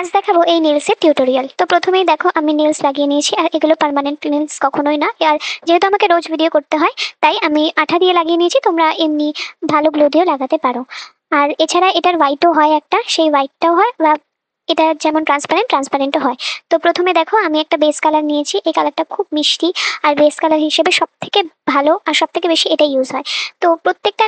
আজ দেখাবো এই নেলসের টিউটোরিয়াল। তো প্রথমেই দেখো আমি নেলস লাগিয়ে নিয়েছি, আর এগুলো পার্মানেন্ট নেলস কখনোই না। আর যেহেতু আমাকে রোজ ভিডিও করতে হয় তাই আমি আঠা দিয়ে লাগিয়ে নিয়েছি, তোমরা এমনি ভালো গ্লু দিয়েও লাগাতে পারো। আর এছাড়া এটার হোয়াইটও হয় একটা, সেই হোয়াইটটাও হয়, বা এটা যেমন ট্রান্সপারেন্টও হয়। তো প্রথমে দেখো আমি একটা বেস কালার নিয়েছি, এই কালারটা খুব মিষ্টি আর বেস কালার হিসেবে সব থেকে ভালো আর সব থেকে বেশি এটা ইউজ হয়। তো প্রত্যেকটা,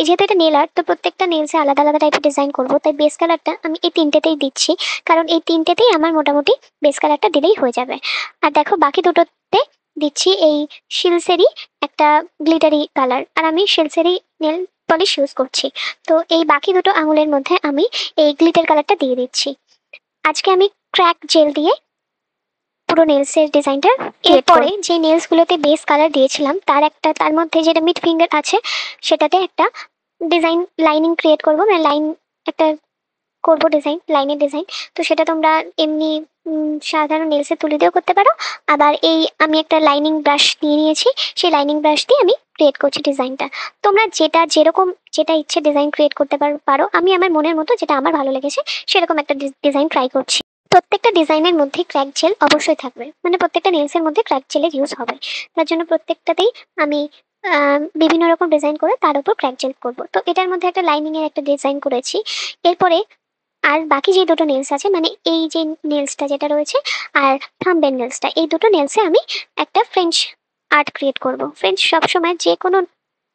যেহেতু এটা নেল আর্ট, তো প্রত্যেকটা নেলসে আলাদা আলাদা টাইপের ডিজাইন করবো, তাই বেস কালারটা আমি এই তিনটেতেই দিচ্ছি, কারণ এই তিনটেতেই আমার মোটামুটি বেস কালারটা দিলেই হয়ে যাবে। আর দেখো বাকি দুটোতে দিচ্ছি এই শিলসেরই একটা গ্লিটারি কালার, আর আমি শিলসেরই নেল পলিশ ইউজ করছি। তো এই বাকি দুটো আঙুলের মধ্যে আমি এই গ্লিটার কালারটা দিয়ে দিচ্ছি। আজকে আমি ক্র্যাক জেল দিয়ে পুরো নেলসের ডিজাইনটা এরপরে যে নেলসগুলোতে বেস কালার দিয়েছিলাম তার মধ্যে যেটা মিড ফিঙ্গার আছে সেটাতে একটা ডিজাইন লাইনিং ক্রিয়েট করবো, মানে লাইন একটা করবো, ডিজাইন লাইনের ডিজাইন। তো সেটা তোমরা এমনি সাধারণ নেলসের তুলি দিয়েও করতে পারো। আবার এই আমি একটা লাইনিং ব্রাশ নিয়ে নিয়েছি, সেই লাইনিং ব্রাশ দিয়ে আমি ক্রিয়েট করছি ডিজাইনটা। তোমরা যেরকম যেটা ইচ্ছে ডিজাইন ক্রিয়েট করতে পারো। আমি আমার মনের মতো যেটা আমার ভালো লেগেছে সেরকম একটা ডিজাইন ট্রাই করছি। প্রত্যেকটা ডিজাইনের মধ্যে ক্র্যাক জেল অবশ্যই থাকবে, মানে প্রত্যেকটা নেলসের মধ্যে ক্র্যাক জেলের ইউজ হবে। তার জন্য প্রত্যেকটাতেই আমি বিভিন্ন রকম ডিজাইন করে তার উপর ক্র্যাক জেল করবো। তো এটার মধ্যে একটা লাইনিং এর একটা ডিজাইন করেছি। এরপরে আর বাকি যে দুটো নেলস আছে, মানে এই যে নেলসটা যেটা রয়েছে আর থাম্বনেল নেলসটা, এই দুটো নেলসে আমি একটা ফ্রেঞ্চ আর্ট ক্রিয়েট করব। ফ্রেঞ্চ সবসময় যে কোনো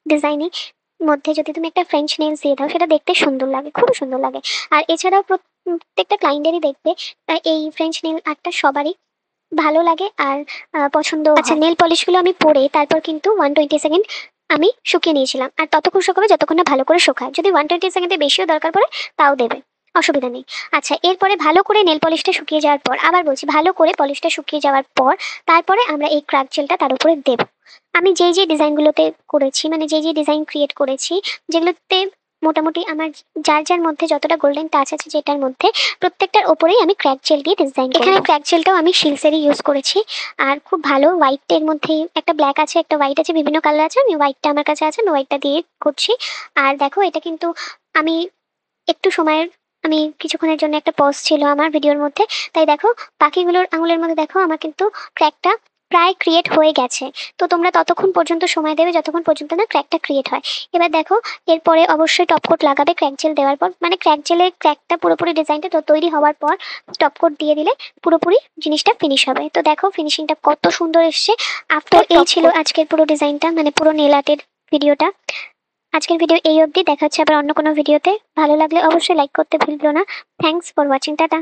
ডিজাইনের মধ্যে যদি তুমি একটা ফ্রেঞ্চ নেলস দিয়ে দাও সেটা দেখতে সুন্দর লাগে, খুব সুন্দর লাগে। আর এছাড়াও প্রত্যেকটা ক্লায়েন্টেরই দেখবে এই ফ্রেঞ্চ নেল আর্টটা সবারই ভালো লাগে আর পছন্দ। আচ্ছা, নেল পলিশগুলো আমি পরে তারপর কিন্তু 120 সেকেন্ড আমি শুকিয়ে নিয়েছিলাম, আর ততক্ষণ শুকাবে যতক্ষণ না ভালো করে শুকায়। যদি 120 সেকেন্ডের বেশিও দরকার পড়ে তাও দেবে, অসুবিধা নেই। আচ্ছা, এরপরে ভালো করে নেল পলিশটা শুকিয়ে যাওয়ার পর, আবার বলছি ভালো করে পলিশটা শুকিয়ে যাওয়ার পর তারপরে আমরা এই ক্র্যাক জেলটা তার উপরে দেব। আমি যেই যে ডিজাইনগুলোতে করেছি, মানে যেই যে ডিজাইন ক্রিয়েট করেছি, যেগুলোতে মোটামুটি আমার যার যার মধ্যে যতটা গোল্ডেন টাচ আছে যেটার মধ্যে, প্রত্যেকটার ওপরেই আমি ক্র্যাক জেল দিয়ে ডিজাইন। এখানে ক্র্যাক জেলটাও আমি শিলসেরই ইউজ করেছি, আর খুব ভালো হোয়াইটের মধ্যে একটা ব্ল্যাক আছে, একটা হোয়াইট আছে, বিভিন্ন কালার আছে। আমি হোয়াইটটা আমার কাছে আছে, আমি হোয়াইটটা দিয়ে করছি। আর দেখো এটা কিন্তু আমি একটু সময়ের, আমি কিছুক্ষণের জন্য একটা পজ ছিল আমার ভিডিওর মধ্যে, তাই দেখো বাকিগুলোর আঙুলের মধ্যে দেখো আমার কিন্তু ক্র্যাকটা প্রায় ক্রিয়েট হয়ে গেছে। তো তোমরা ততক্ষণ পর্যন্ত সময় দেবে যতক্ষণ পর্যন্ত না ক্র্যাকটা ক্রিয়েট হয়। এবার দেখো এরপরে অবশ্যই টপ কোট লাগাবে ক্র্যাক জেল দেওয়ার পর, মানে ক্র্যাক জেলের ক্র্যাকটা পুরোপুরি ডিজাইনটা তো তৈরি হওয়ার পর টপ কোট দিয়ে দিলে পুরোপুরি জিনিসটা ফিনিশ হবে। তো দেখো ফিনিশিংটা কত সুন্দর এসছে আফটার। এই ছিল আজকের পুরো ডিজাইনটা, মানে পুরো নেল আর্টের ভিডিওটা। আজকের ভিডিও এই অবধি, দেখা হচ্ছে আবার অন্য কোনো ভিডিওতে। ভালো লাগলে অবশ্যই লাইক করতে ভুলবে না। Thanks for watching, tata.